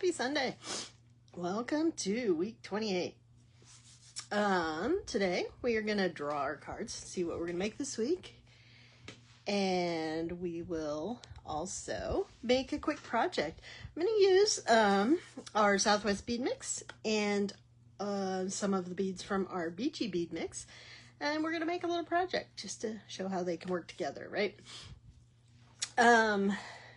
Happy Sunday. Welcome to week 28. Today we are going to draw our cards, see what we're going to make this week. And we will also make a quick project. I'm going to use our Southwest bead mix and some of the beads from our beachy bead mix. And we're going to make a little project just to show how they can work together, right?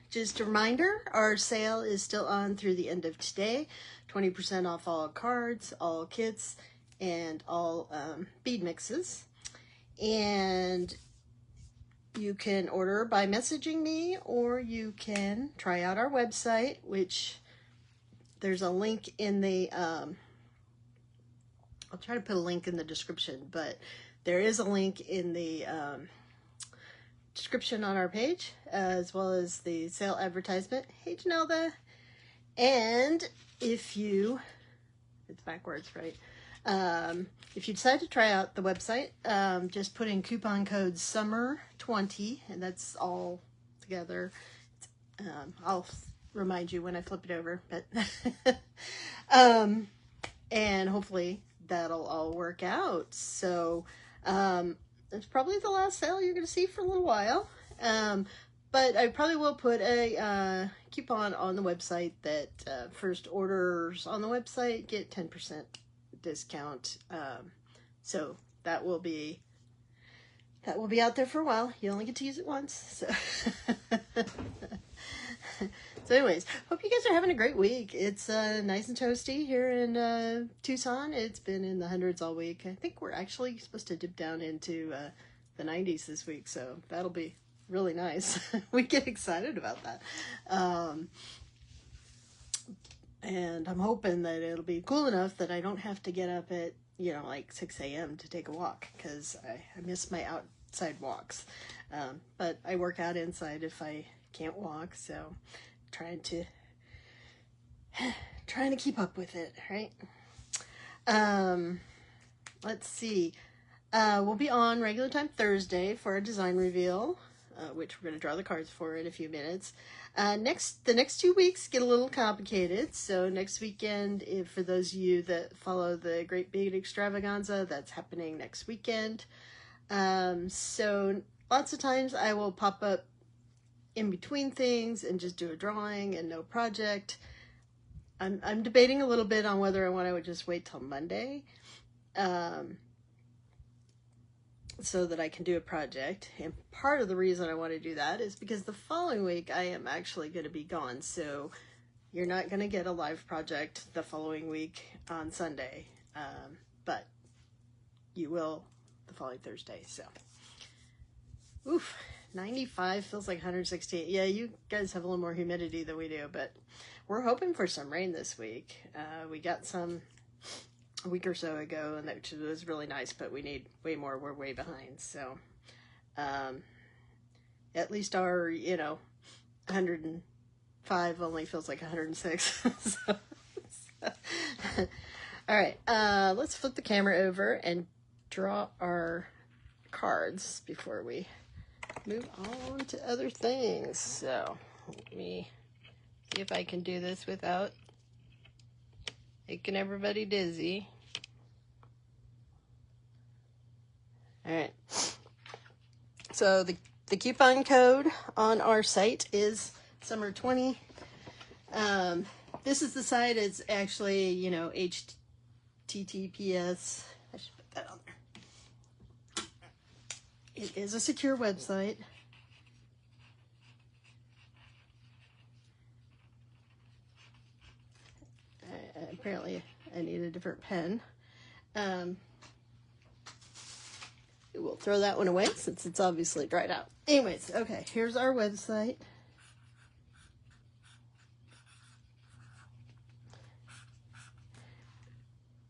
Just a reminder, our sale is still on through the end of today. 20% off all cards, all kits, and all bead mixes. And you can order by messaging me, or you can try out our website, which there's a link in the, I'll try to put a link in the description, but there is a link in the description on our page, as well as the sale advertisement. Hey, Janelda. And if you, it's backwards, right? If you decide to try out the website, just put in coupon code SUMMER20, and that's all together. I'll remind you when I flip it over, but and hopefully that'll all work out. So it's probably the last sale you're going to see for a little while. But I probably will put a coupon on the website that first orders on the website get 10% discount. So that will be out there for a while. You only get to use it once. So anyways, hope you guys are having a great week. It's nice and toasty here in Tucson. It's been in the hundreds all week. I think we're actually supposed to dip down into the 90s this week, so that'll be really nice. We get excited about that. And I'm hoping that it'll be cool enough that I don't have to get up at, like 6 a.m. to take a walk, because I miss my outside walks. But I work out inside if I can't walk, so trying to keep up with it, right? Let's see. We'll be on regular time Thursday for a design reveal, which we're going to draw the cards for in a few minutes. The next 2 weeks get a little complicated. So next weekend, for those of you that follow the Great Bead Extravaganza, that's happening next weekend. So lots of times I will pop up in between things and just do a drawing and no project. I'm debating a little bit on whether I want to just wait till Monday, so that I can do a project. And part of the reason I want to do that is because the following week I am actually going to be gone. So you're not going to get a live project the following week on Sunday, but you will the following Thursday. So, oof, 95 feels like 168. Yeah, you guys have a little more humidity than we do, but we're hoping for some rain this week. We got some a week or so ago, and that was really nice, but we need way more. We're way behind. So at least our 105 only feels like 106. All right, let's flip the camera over and draw our cards before we move on to other things. So let me see if I can do this without making everybody dizzy. All right. So the coupon code on our site is SUMMER20. This is the site. It's actually, HTTPS. I should put that on there. It is a secure website. Apparently, I need a different pen. We'll throw that one away since it's obviously dried out. Anyways, okay, here's our website.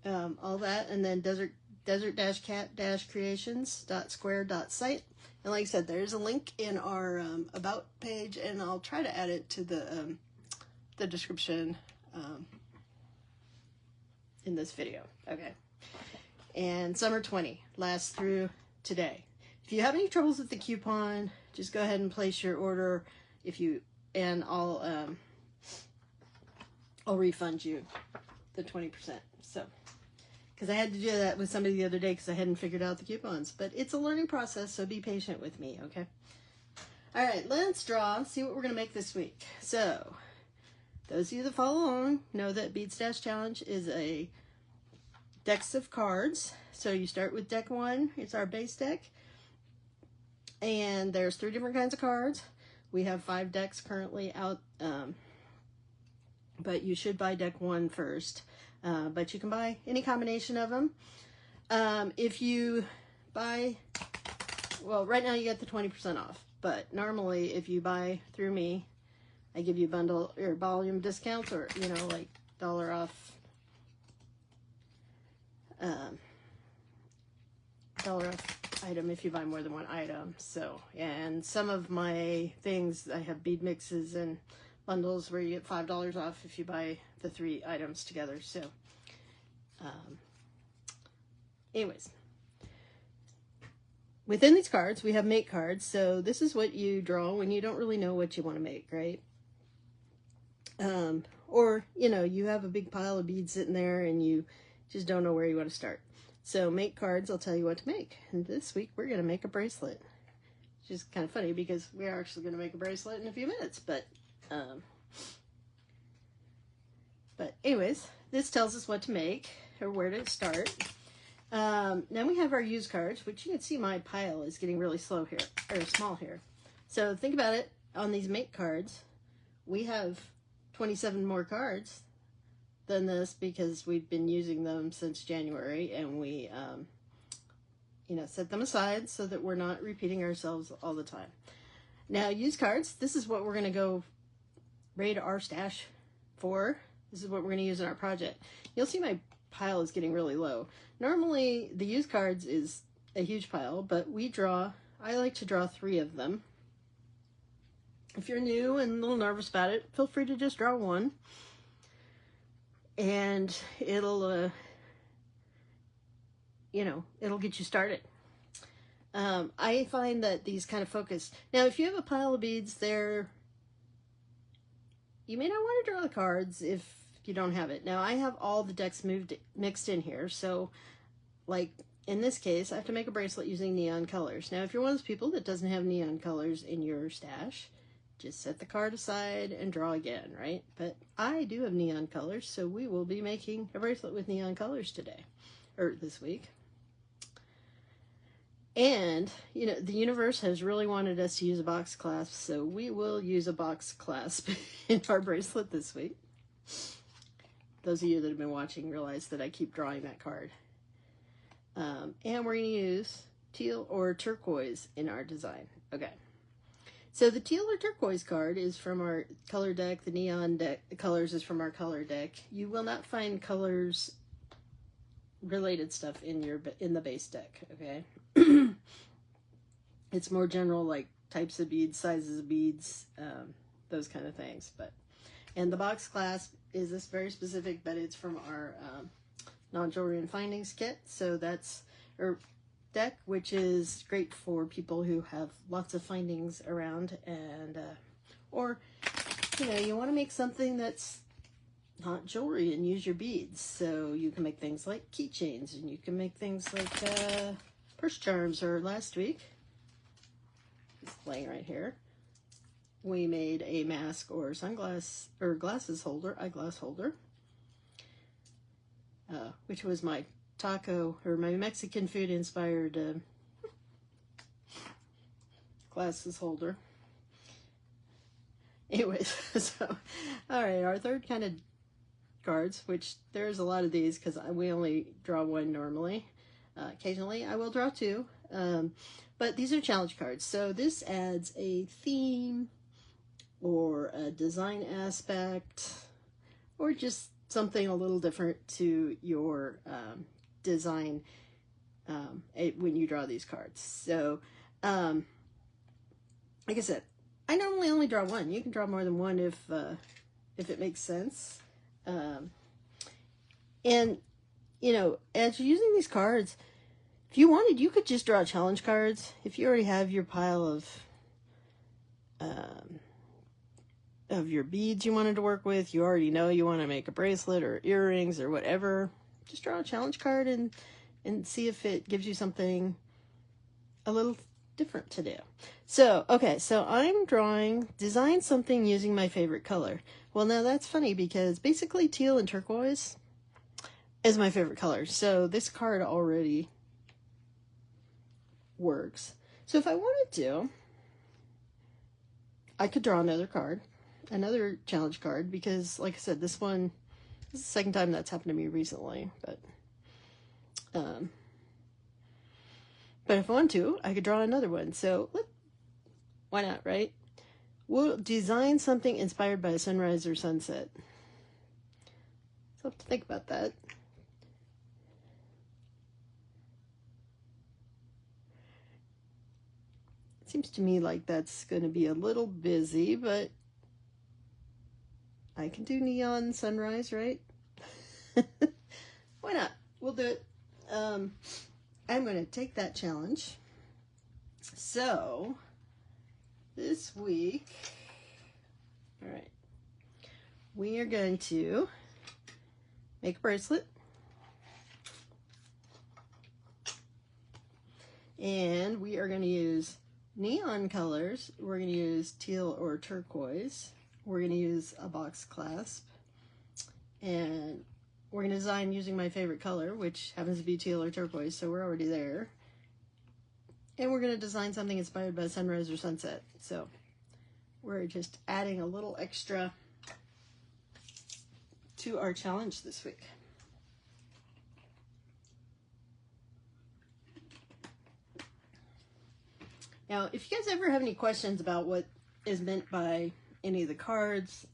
All that, and then desert-cat-creations.square.site. And like I said, there's a link in our about page, and I'll try to add it to the description in this video. Okay. And SUMMER20 lasts through today. If you have any troubles with the coupon, just go ahead and place your order. And I'll I'll refund you the 20%. So, because I had to do that with somebody the other day because I hadn't figured out the coupons. But it's a learning process, so be patient with me, okay? All right, let's draw, see what we're going to make this week. So, those of you that follow along know that Bead Stash Challenge is a decks of cards. So you start with deck 1. It's our base deck. And there's 3 different kinds of cards. We have 5 decks currently out, but you should buy deck 1 first. But you can buy any combination of them. If you buy, well, right now you get the 20% off. But normally, if you buy through me, I give you bundle or volume discounts, or, you know, like $1 off. $1 off item if you buy more than 1 item. So, and some of my things, I have bead mixes and bundles where you get $5 off if you buy the 3 items together. So, anyways, within these cards, we have make cards. So this is what you draw when you don't really know what you want to make, right? Or, you know, you have a big pile of beads sitting there and you just don't know where you want to start. So make cards, I'll tell you what to make. And this week we're going to make a bracelet. Which is kind of funny because we are actually going to make a bracelet in a few minutes. But anyways, this tells us what to make or where to start. Then we have our use cards, which you can see my pile is getting really slow here, or small here. So think about it, on these make cards, we have 27 more cards than this because we've been using them since January, and we, you know, set them aside so that we're not repeating ourselves all the time. Now, use cards, this is what we're going to go raid our stash for. This is what we're going to use in our project. You'll see my pile is getting really low. Normally, the use cards is a huge pile, but I like to draw 3 of them. If you're new and a little nervous about it, feel free to just draw 1. And it'll, you know, it'll get you started. I find that these kind of focus. Now, if you have a pile of beads there, you may not want to draw the cards if you don't have it. Now, I have all the decks mixed in here. So, like, in this case, I have to make a bracelet using neon colors. Now, if you're one of those people that doesn't have neon colors in your stash, just set the card aside and draw again, right? But I do have neon colors, so we will be making a bracelet with neon colors today, or this week. And, you know, the universe has really wanted us to use a box clasp, so we will use a box clasp in our bracelet this week. Those of you that have been watching realize that I keep drawing that card. And we're going to use teal or turquoise in our design. Okay. So the teal or turquoise card is from our color deck. The neon deck colors is from our color deck. You will not find colors related stuff in the base deck, okay? It's more general, like types of beads, sizes of beads, those kind of things. And the box clasp is this very specific, but it's from our non-jewelry and findings kit. So that's our deck, which is great for people who have lots of findings around, and or, you know, you want to make something that's not jewelry and use your beads. So you can make things like keychains, and you can make things like purse charms. Or last week, it's laying right here, we made a mask or sunglass or glasses holder, eyeglass holder, which was my taco or my Mexican food inspired glasses holder. Anyways, so, all right, our third kind of cards, which there's a lot of these because we only draw 1 normally. Occasionally I will draw 2, but these are challenge cards. So this adds a theme or a design aspect or just something a little different to your design when you draw these cards. So like I said, I normally only draw 1. You can draw more than 1 if it makes sense. And you know, as you're using these cards, if you wanted, you could just draw challenge cards. If you already have your pile of of your beads you wanted to work with. You already know you want to make a bracelet or earrings or whatever. Just draw a challenge card and see if it gives you something a little different to do. So, okay, so I'm drawing, design something using my favorite color. Well, now that's funny because basically teal and turquoise is my favorite color. So this card already works. So if I wanted to, I could draw another card, another challenge card, because like I said, this is the second time that's happened to me recently, but if I want to, I could draw another one. So why not, right? We'll design something inspired by a sunrise or sunset. So I have to think about that. It seems to me like that's going to be a little busy, but I can do neon sunrise, right? Why not? We'll do it. I'm going to take that challenge. So this week, all right, we are going to make a bracelet. And we are going to use neon colors. We're going to use teal or turquoise. We're going to use a box clasp. And we're going to design using my favorite color, which happens to be teal or turquoise, so we're already there. And we're going to design something inspired by sunrise or sunset. So we're just adding a little extra to our challenge this week. Now, if you guys ever have any questions about what is meant by any of the cards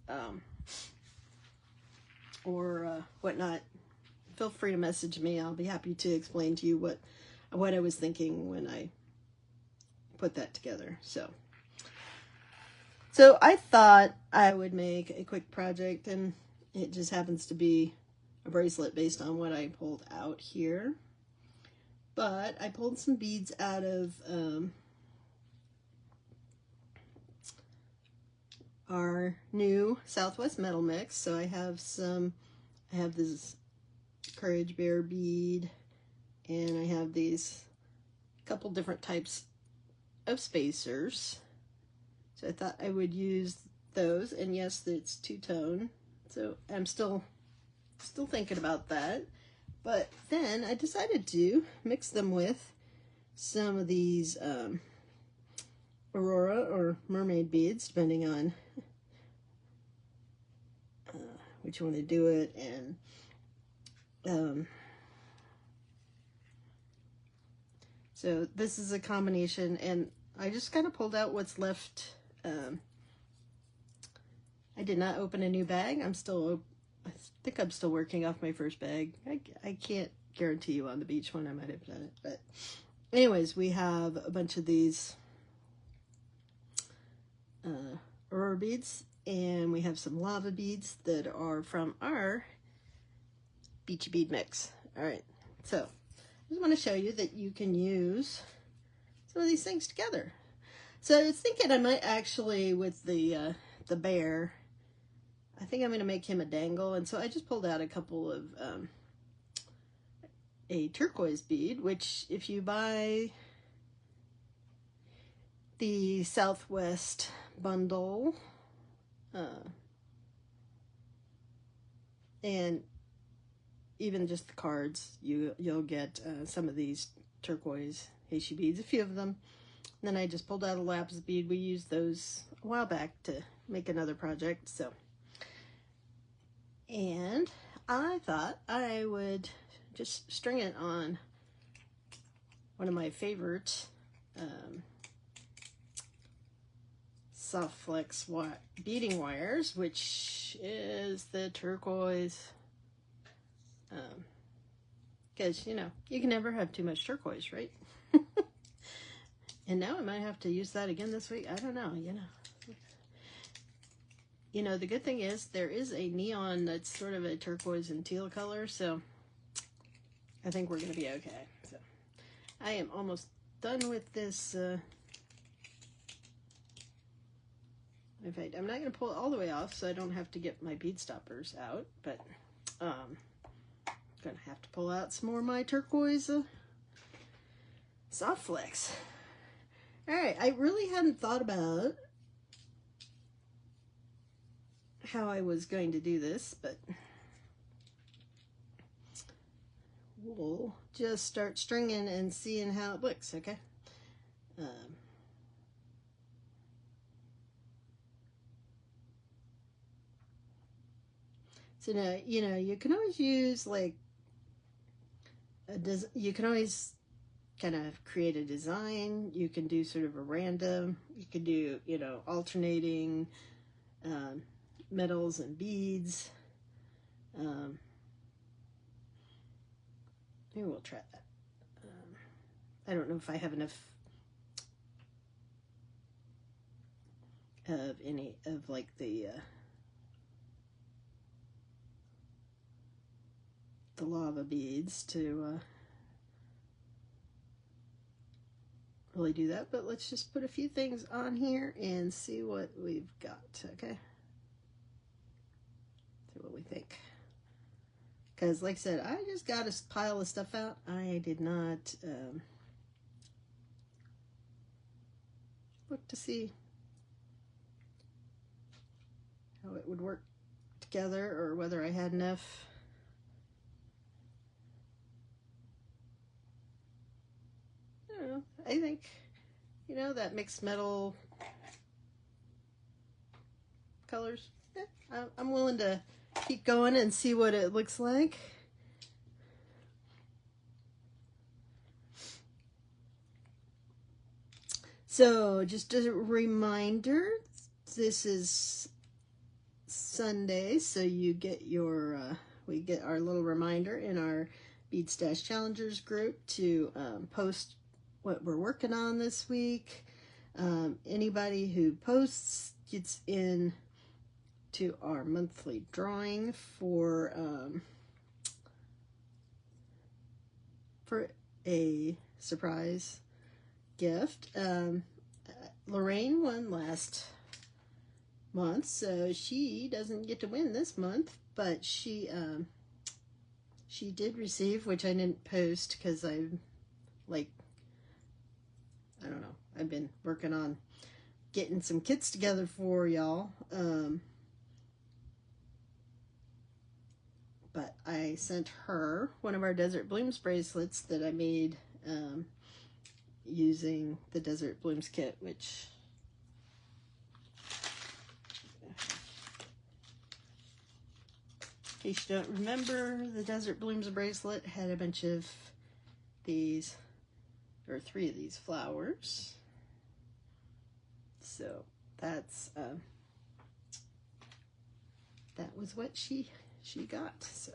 or whatnot, feel free to message me. I'll be happy to explain to you what I was thinking when I put that together. So I thought I would make a quick project, and it just happens to be a bracelet based on what I pulled out here. But I pulled some beads out of our new Southwest Metal Mix. So I have this Courage Bear bead, and I have these couple different types of spacers. So I thought I would use those, and yes, it's two-tone. So I'm still thinking about that. But then I decided to mix them with some of these Aurora or mermaid beads, depending on which you want to do it. And so this is a combination, and I just kind of pulled out what's left. I did not open a new bag. I think I'm still working off my first bag. I can't guarantee you on the beach one I might have done it, but anyways, we have a bunch of these Aurora beads, and we have some lava beads that are from our beachy bead mix. All right, so I just want to show you that you can use some of these things together. So I was thinking I might actually, with the bear, I think I'm going to make him a dangle, and so I just pulled out a couple of a turquoise bead, which if you buy the Southwest bundle, and even just the cards, you'll get some of these turquoise heishi beads, a few of them. And then I just pulled out a lapis bead. We used those a while back to make another project. So, and I thought I would just string it on one of my favorite soft flex beading wires, which is the turquoise. Because, you know, you can never have too much turquoise, right? And now I might have to use that again this week. I don't know, You know, the good thing is there is a neon that's sort of a turquoise and teal color, so I think we're going to be okay. So I am almost done with this. In fact, I'm not going to pull it all the way off so I don't have to get my bead stoppers out, but I'm going to have to pull out some more of my turquoise soft flex. Alright, I really hadn't thought about how I was going to do this, but we'll just start stringing and seeing how it looks, okay? So now, you know, you can always use like you can always kind of create a design. You can do sort of a random. You can do, you know, alternating metals and beads. Maybe we'll try that. I don't know if I have enough of any of like the lava beads to really do that, but let's just put a few things on here and see what we've got, okay? See what we think. Because like I said, I just got a pile of stuff out. I did not look to see how it would work together or whether I had enough. I don't know. I think, you know, that mixed metal colors, I'm willing to keep going and see what it looks like. So just a reminder, this is Sunday, so you get your, we get our little reminder in our Bead Stash Challengers group to post what we're working on this week. Anybody who posts gets in to our monthly drawing for a surprise gift. Lorraine won last month, so she doesn't get to win this month, but she did receive, which I didn't post because I'm like, I don't know, I've been working on getting some kits together for y'all. But I sent her one of our Desert Blooms bracelets that I made using the Desert Blooms kit, which in case you don't remember, the Desert Blooms bracelet had a bunch of these, or 3 of these flowers. So that's that was what she got. So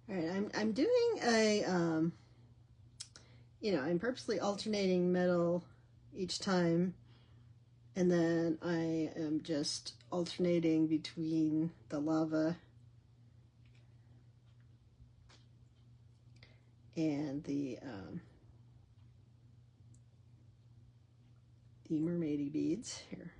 all right, I'm doing a you know, I'm purposely alternating metal each time, and then I am just alternating between the lava and the mermaidy beads here.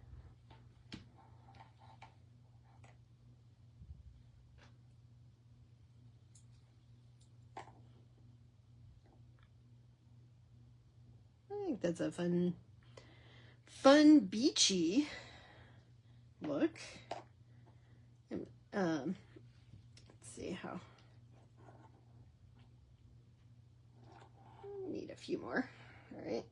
I think that's a fun beachy look. And, let's see how. We need a few more. All right.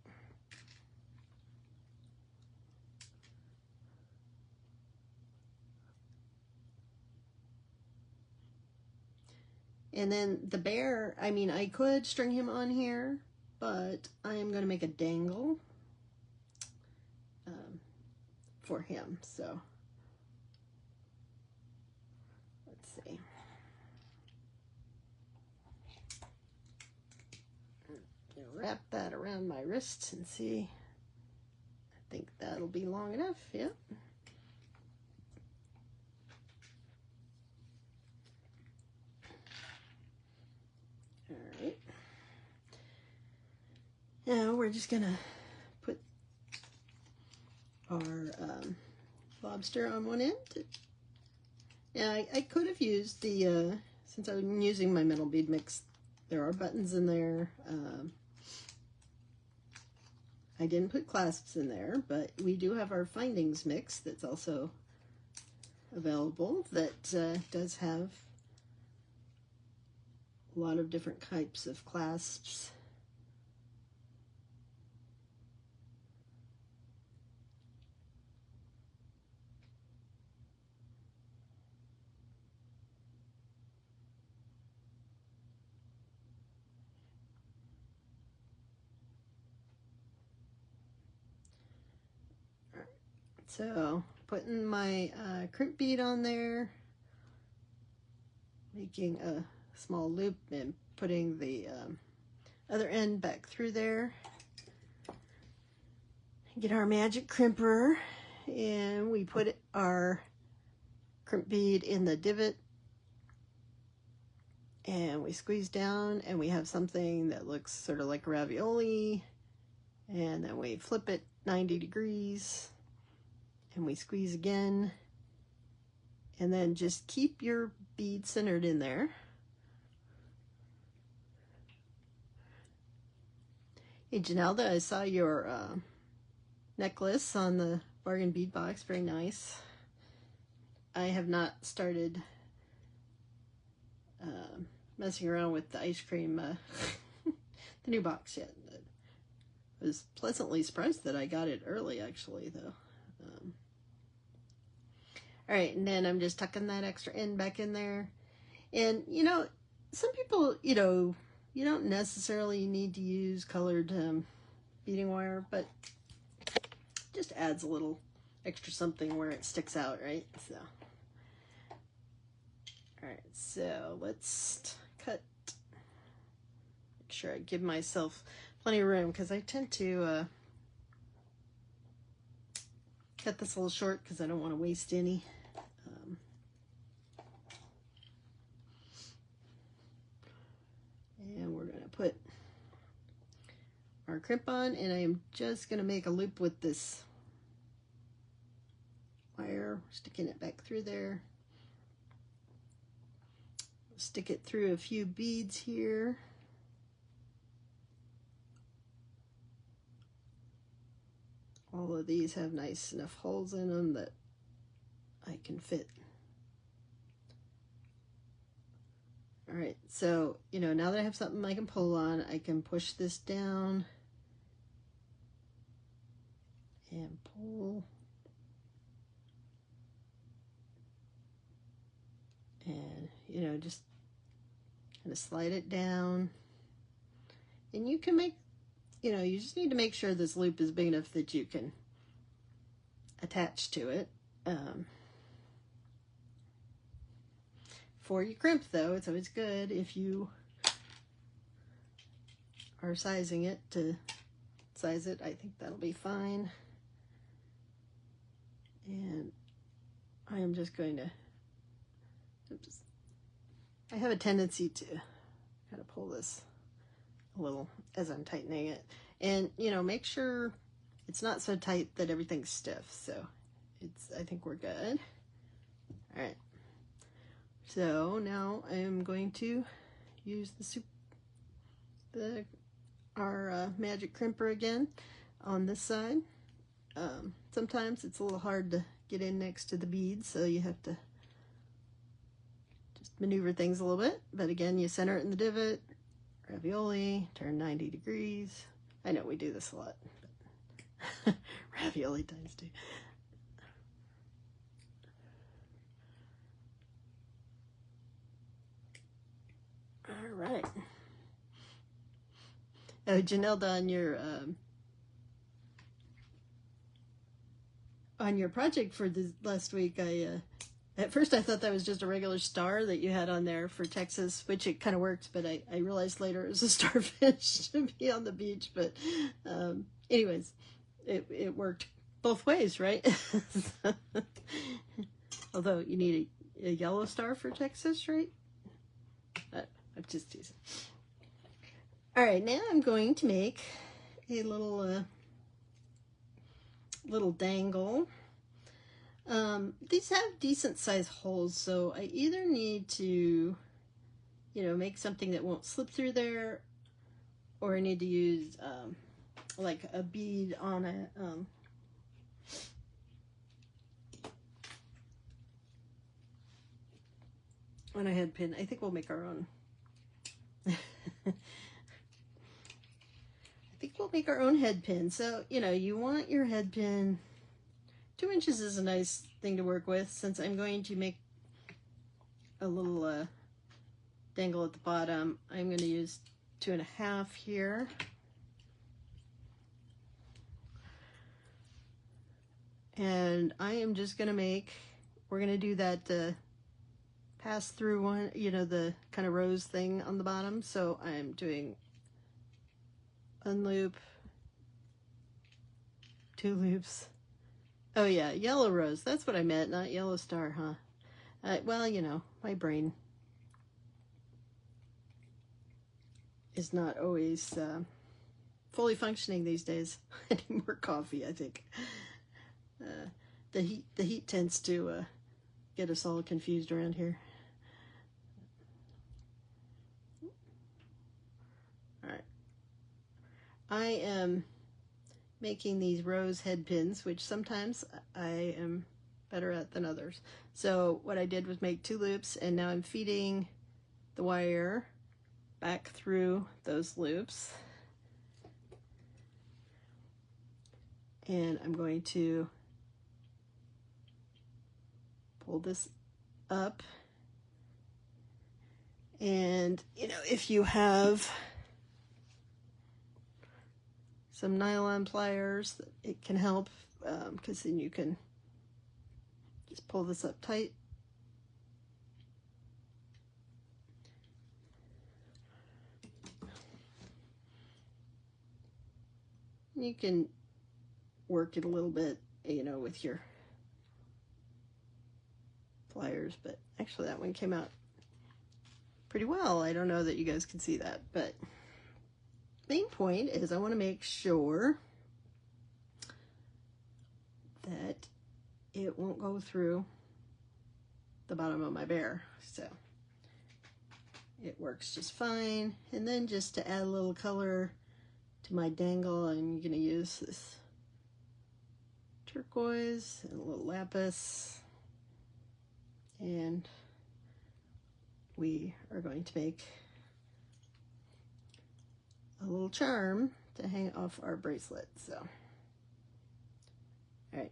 And then the bear, I mean, I could string him on here, but I am going to make a dangle for him. So let's see. Wrap that around my wrists and see. I think that'll be long enough. Yep. All right. Now we're just gonna our lobster on one end. Now I could have used the, since I'm using my metal bead mix, there are buttons in there. I didn't put clasps in there, but we do have our findings mix that's also available that does have a lot of different types of clasps. So putting my crimp bead on there, making a small loop and putting the other end back through there. Get our magic crimper and we put our crimp bead in the divot and we squeeze down and we have something that looks sort of like a ravioli, and then we flip it 90 degrees and we squeeze again, and then just keep your bead centered in there. Hey Janelda, I saw your necklace on the bargain bead box, very nice. I have not started messing around with the ice cream, the new box yet. I was pleasantly surprised that I got it early, actually, though. All right, and then I'm just tucking that extra end back in there. And, you know, some people, you know, you don't necessarily need to use colored beading wire, but just adds a little extra something where it sticks out, right? So, all right, so let's cut. Make sure I give myself plenty of room because I tend to cut this a little short because I don't want to waste any. And we're going to put our crimp on, and I am just going to make a loop with this wire, sticking it back through there. Stick it through a few beads here. All of these have nice enough holes in them that I can fit. All right, so, you know, now that I have something I can pull on, I can push this down and pull. And, you know, just kind of slide it down. And you can make, you know, you just need to make sure this loop is big enough that you can attach to it. For your crimp, though, it's always good if you are sizing it to size it. I think that'll be fine. And I am just going to, oops, I have a tendency to kind of pull this a little as I'm tightening it. And, you know, make sure it's not so tight that everything's stiff. So it's, I think we're good. All right. So now I am going to use our magic crimper again on this side. Sometimes it's a little hard to get in next to the beads, so you have to just maneuver things a little bit. But again, you center it in the divot, ravioli, turn 90 degrees. I know we do this a lot, but ravioli times 2. All right. Oh, Janelda, on your project for this last week, at first I thought that was just a regular star that you had on there for Texas, which it kind of worked, but I realized later it was a starfish to be on the beach. But anyways, it worked both ways, right? Although you need a yellow star for Texas, right? I'm just teasing. All right, now I'm going to make a little little dangle. These have decent size holes, so I either need to, make something that won't slip through there, or I need to use like a bead on a head pin. I think we'll make our own. I think we'll make our own head pin. So, you want your head pin. 2 inches is a nice thing to work with, since I'm going to make a little dangle at the bottom. I'm going to use 2.5 here. And I am just going to we're going to do that pass through one, the kind of rose thing on the bottom. So I'm doing unloop, 2 loops. Oh yeah, yellow rose. That's what I meant, not yellow star, huh? Well, my brain is not always fully functioning these days. I need more coffee, I think. The heat tends to get us all confused around here. All right. I am making these rose head pins, which sometimes I am better at than others. So what I did was make 2 loops, and now I'm feeding the wire back through those loops. And I'm going to pull this up. And, if you have some nylon pliers, it can help, because then you can just pull this up tight. You can work it a little bit, with your pliers, but actually that one came out pretty well. I don't know that you guys can see that, but main point is I want to make sure that it won't go through the bottom of my bear. So it works just fine. And then just to add a little color to my dangle, I'm going to use this turquoise and a little lapis. And we are going to make a little charm to hang off our bracelet. So, all right,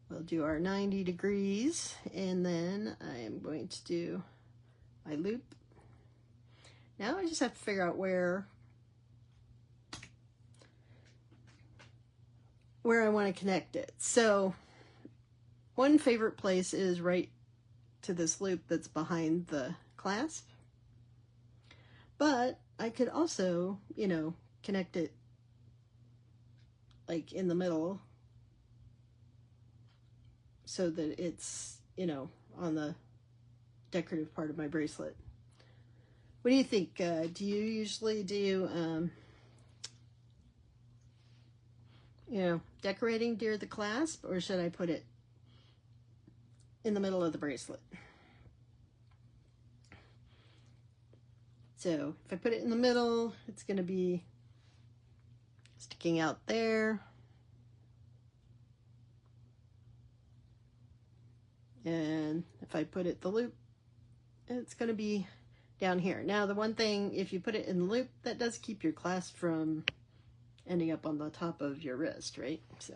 we'll do our 90 degrees, and then I am going to do my loop. Now I just have to figure out where I want to connect it. So one favorite place is right to this loop that's behind the clasp, but I could also, connect it like in the middle so that it's, on the decorative part of my bracelet. What do you think? Do you usually do, decorating near the clasp, or should I put it in the middle of the bracelet? So if I put it in the middle, it's going to be sticking out there. And if I put it the loop, it's going to be down here. Now the one thing, if you put it in the loop, that does keep your clasp from ending up on the top of your wrist, right? So.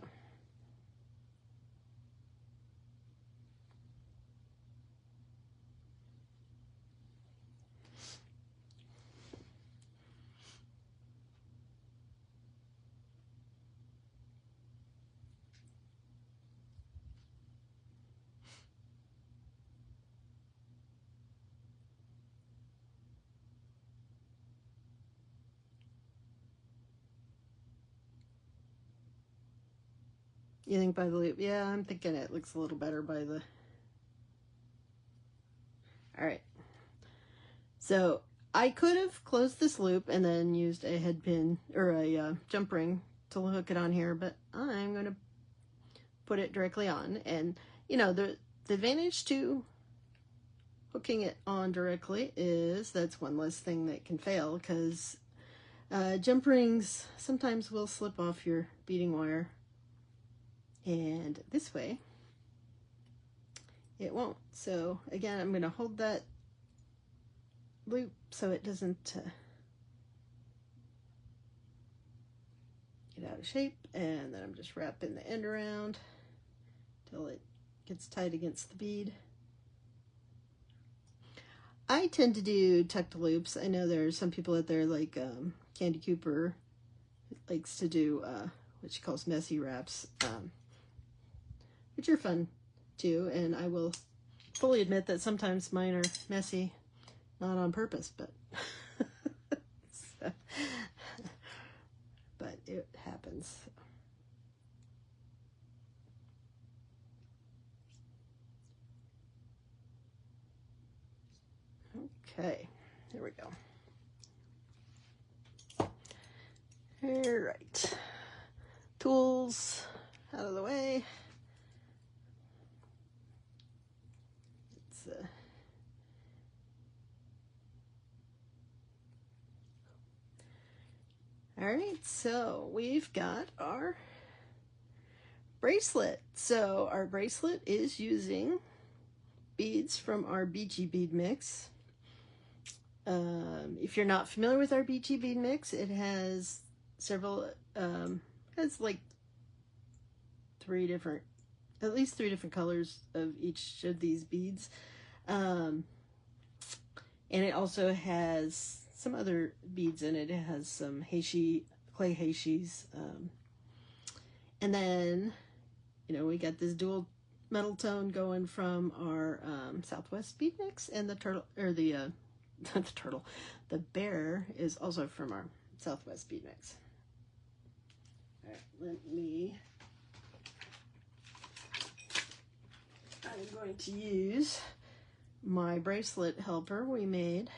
You think by the loop? Yeah, I'm thinking it looks a little better by the... All right. So I could have closed this loop and then used a head pin or a jump ring to hook it on here, but I'm going to put it directly on. And, you know, the advantage to hooking it on directly is that's one less thing that can fail, because jump rings sometimes will slip off your beading wire, and this way it won't. So again, I'm going to hold that loop so it doesn't get out of shape, and then I'm just wrapping the end around till it gets tight against the bead. I tend to do tucked loops. I know there are some people out there like Candy Cooper likes to do what she calls messy wraps, which are fun too, and I will fully admit that sometimes mine are messy, not on purpose, but so, but it happens. Okay, there we go. All right, tools out of the way. All right, so we've got our bracelet. So our bracelet is using beads from our Beachy bead mix. If you're not familiar with our Beachy bead mix, it has several, has like at least three different colors of each of these beads. And it also has some other beads in it. It has some clay heishi, and then, you know, we got this dual metal tone going from our Southwest bead mix, and the turtle, or the not the turtle, the bear is also from our Southwest bead mix. All right, I'm going to use my bracelet helper we made.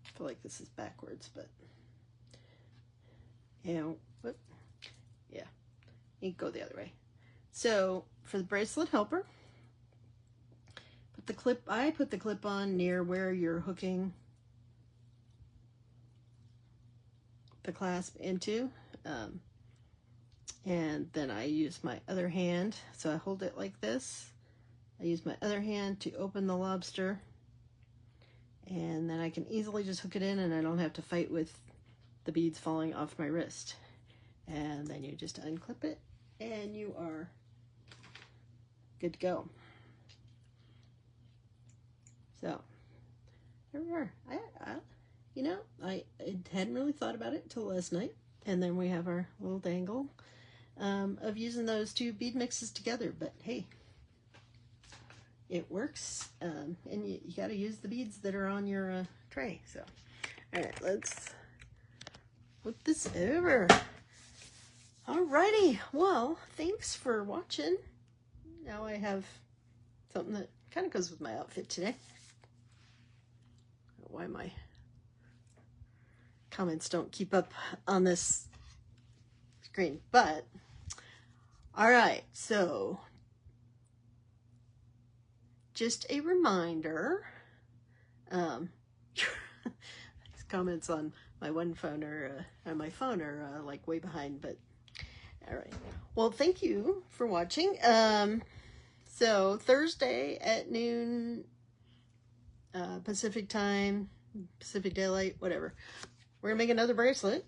I feel like this is backwards, but yeah, yeah, you can go the other way. So for the bracelet helper, I put the clip on near where you're hooking the clasp into, and then I use my other hand. So I hold it like this. I use my other hand to open the lobster, and then I can easily just hook it in, and I don't have to fight with the beads falling off my wrist. And then you just unclip it, and you are good to go. So there we are. You know, I hadn't really thought about it until last night, and then we have our little dangle of using those two bead mixes together. But hey, it works, and you got to use the beads that are on your tray. So, all right, let's flip this over. Alrighty, well, thanks for watching. Now I have something that kind of goes with my outfit today. I don't know why my comments don't keep up on this screen, but all right, so just a reminder, these comments on my phone are like way behind, but all right. Well, thank you for watching. So Thursday at noon, Pacific time, Pacific Daylight, whatever, we're gonna make another bracelet,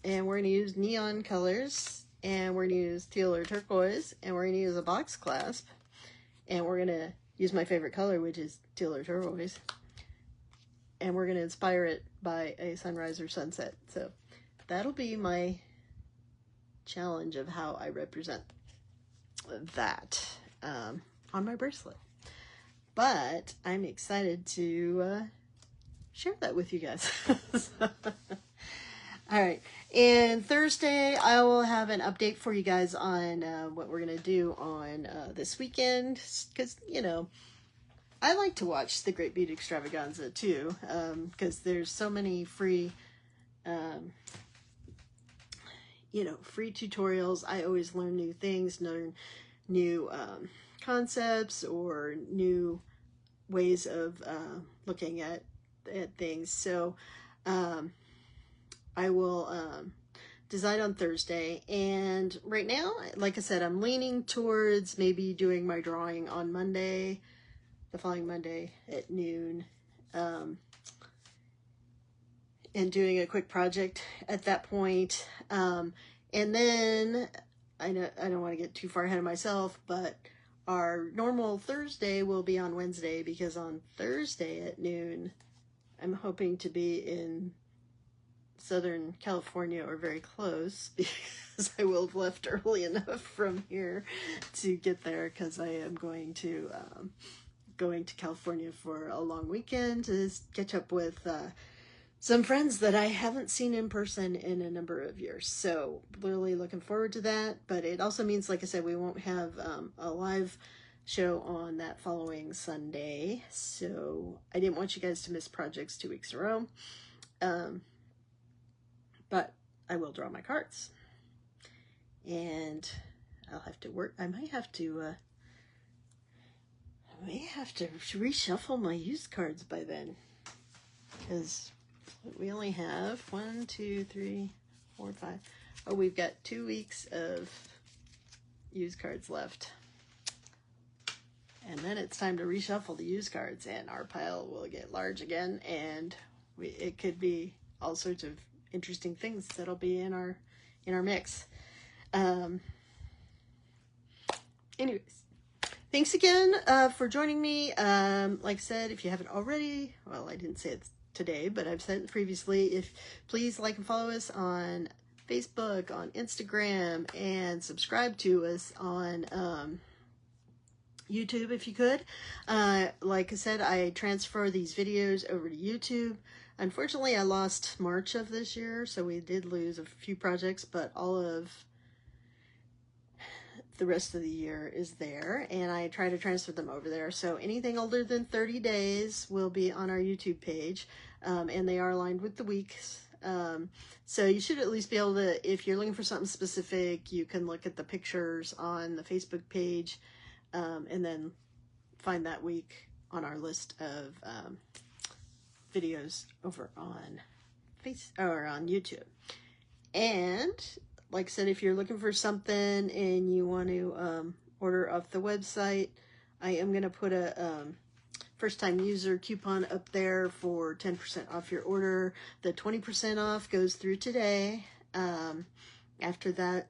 and we're gonna use neon colors, and we're gonna use teal or turquoise, and we're gonna use a box clasp, and we're gonna use my favorite color, which is teal or turquoise, and we're gonna inspire it by a sunrise or sunset. So that'll be my challenge of how I represent that on my bracelet. But I'm excited to share that with you guys. All right, and Thursday I will have an update for you guys on what we're gonna do on this weekend, because, you know, I like to watch the Great Bead Extravaganza too, because there's so many free, free tutorials. I always learn new things, learn new concepts or new ways of looking at things. So I will decide on Thursday. And right now, like I said, I'm leaning towards maybe doing my drawing on Monday, the following Monday at noon, and doing a quick project at that point. And then I don't want to get too far ahead of myself, but our normal Thursday will be on Wednesday, because on Thursday at noon, I'm hoping to be in Southern California or very close, because I will have left early enough from here to get there, because I am going to California for a long weekend to catch up with some friends that I haven't seen in person in a number of years. So really looking forward to that. But it also means, like I said, we won't have a live show on that following Sunday. So I didn't want you guys to miss projects 2 weeks in a row. But I will draw my cards. And I'll have to work. I may have to reshuffle my used cards by then, because we only have 1, 2, 3, 4, 5. Oh, we've got 2 weeks of used cards left. And then it's time to reshuffle the used cards, and our pile will get large again, and it could be all sorts of interesting things that'll be in our mix. Anyways, thanks again for joining me. Like I said, if you haven't already, well, I didn't say it today, but I've said it previously, please like and follow us on Facebook, on Instagram, and subscribe to us on YouTube if you could. Like I said, I transfer these videos over to YouTube. Unfortunately, I lost March of this year, so we did lose a few projects, but all of the rest of the year is there, and I try to transfer them over there. So anything older than 30 days will be on our YouTube page, and they are aligned with the weeks. So you should at least be able to, if you're looking for something specific, you can look at the pictures on the Facebook page, and then find that week on our list of videos over on on YouTube. And like I said, if you're looking for something and you want to order off the website, I am going to put a first-time user coupon up there for 10% off your order. The 20% off goes through today. After that,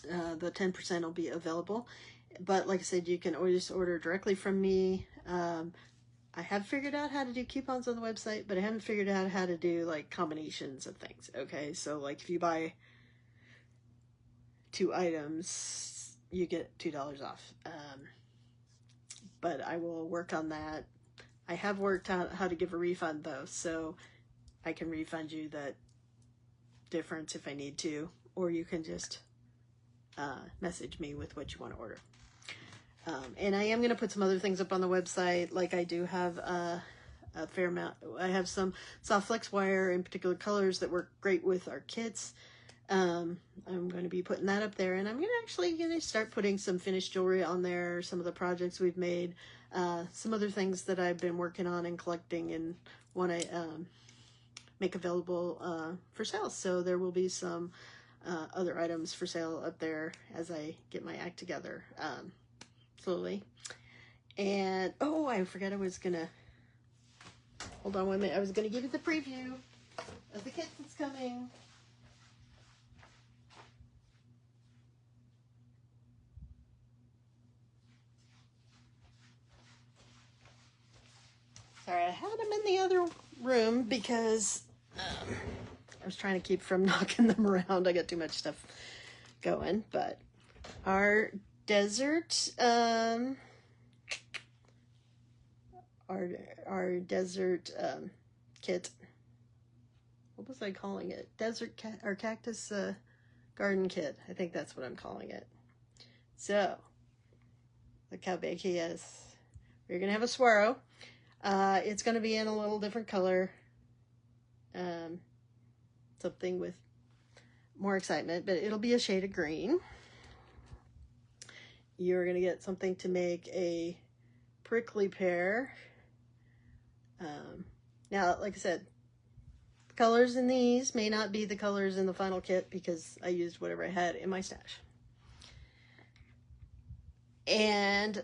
the 10% will be available. But like I said, you can always order directly from me. I have figured out how to do coupons on the website, but I haven't figured out how to do like combinations of things. Okay, so like if you buy 2 items, you get $2 off. But I will work on that. I have worked out how to give a refund though, so I can refund you that difference if I need to, or you can just message me with what you want to order. And I am going to put some other things up on the website. Like I do have a fair amount. I have some soft flex wire in particular colors that work great with our kits. I'm going to be putting that up there, and I'm going to start putting some finished jewelry on there, some of the projects we've made, some other things that I've been working on and collecting and want to make available for sale. So there will be some other items for sale up there as I get my act together slowly. And oh, I forgot I was gonna hold on 1 minute. I was gonna give you the preview of the kit that's coming. Sorry, I had them in the other room because I was trying to keep from knocking them around. I got too much stuff going. But our desert our desert kit, what was I calling it? Desert or cactus garden kit. I think that's what I'm calling it. So look how big he is. You're going to have a swirl. It's going to be in a little different color. Something with more excitement, but it'll be a shade of green. You're going to get something to make a prickly pear. Now, like I said, the colors in these may not be the colors in the final kit because I used whatever I had in my stash. And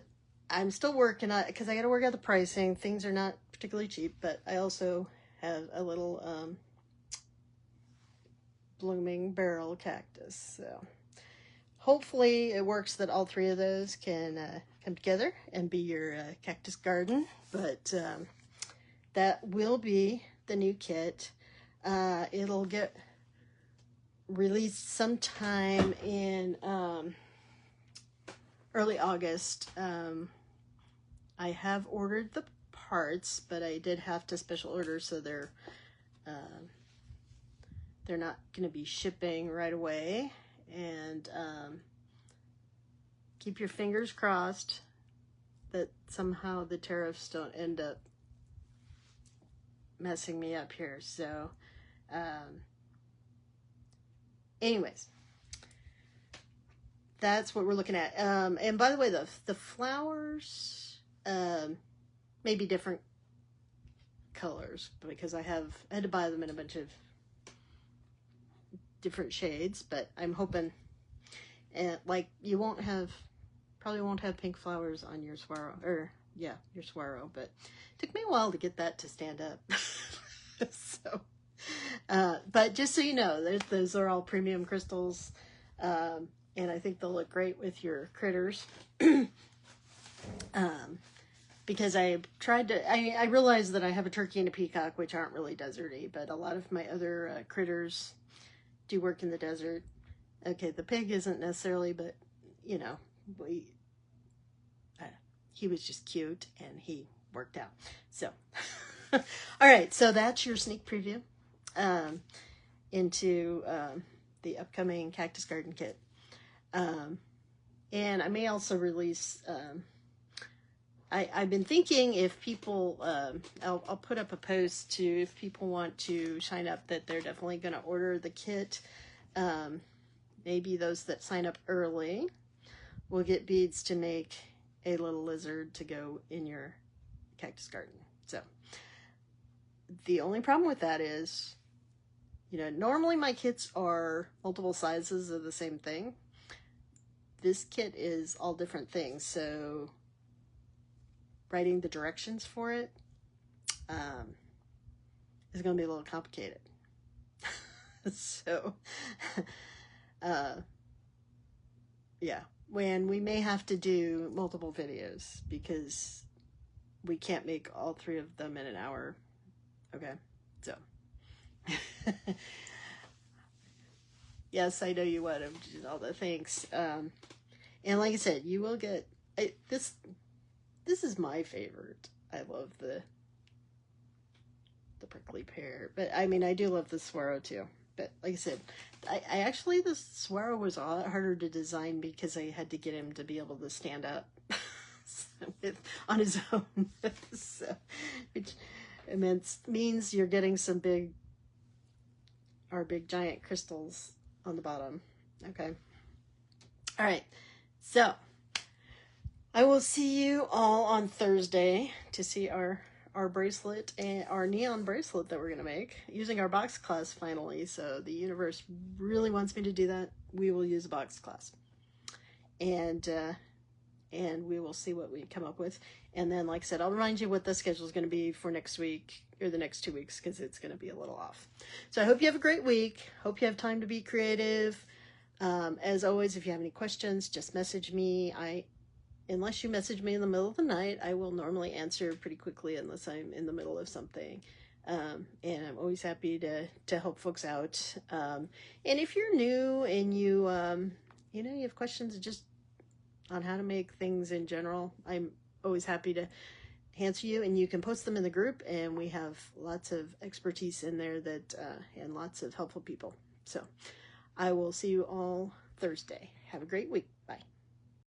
I'm still working on it because I got to work out the pricing. Things are not particularly cheap, but I also have a little blooming barrel cactus. So hopefully it works that all three of those can come together and be your cactus garden. But that will be the new kit. It'll get released sometime in early August. I have ordered the parts, but I did have to special order, so they're not going to be shipping right away. And keep your fingers crossed that somehow the tariffs don't end up messing me up here. So anyways, that's what we're looking at. And by the way, the flowers may be different colors because I had to buy them in a bunch of different shades, but I'm hoping like you probably won't have pink flowers on your swirl, or yeah, your swirl, but it took me a while to get that to stand up. So but just so you know, those are all premium crystals, and I think they'll look great with your critters. Because I realized that I have a turkey and a peacock, which aren't really deserty, but a lot of my other critters do work in the desert. Okay, the pig isn't necessarily, but you know, he was just cute and he worked out. So, all right, so that's your sneak preview into the upcoming Cactus Garden Kit. And I may also release, I've been thinking if people, I'll put up a post to, if people want to sign up, that they're definitely going to order the kit. Maybe those that sign up early will get beads to make a little lizard to go in your cactus garden. So the only problem with that is, you know, normally my kits are multiple sizes of the same thing. This kit is all different things, so writing the directions for it is going to be a little complicated. So, yeah, when we may have to do multiple videos because we can't make all three of them in an hour. Okay, so. Yes, I know you would have all the thanks. And like I said, you will get this. This is my favorite. I love the prickly pear, but I mean, I do love the swirl too. But like I said, I actually, the swirl was a lot harder to design because I had to get him to be able to stand up on his own. So, which means you're getting some big giant crystals on the bottom. Okay. All right. So I will see you all on Thursday to see our bracelet, and our neon bracelet that we're going to make using our box class finally. So the universe really wants me to do that. We will use a box class, and we will see what we come up with. And then, like I said, I'll remind you what the schedule is going to be for next week or the next 2 weeks, because it's going to be a little off. So I hope you have a great week. Hope you have time to be creative. As always, if you have any questions, just message me. Unless you message me in the middle of the night, I will normally answer pretty quickly unless I'm in the middle of something. And I'm always happy to help folks out. And if you're new and you have questions just on how to make things in general, I'm always happy to answer you, and you can post them in the group, and we have lots of expertise in there and lots of helpful people. So I will see you all Thursday. Have a great week.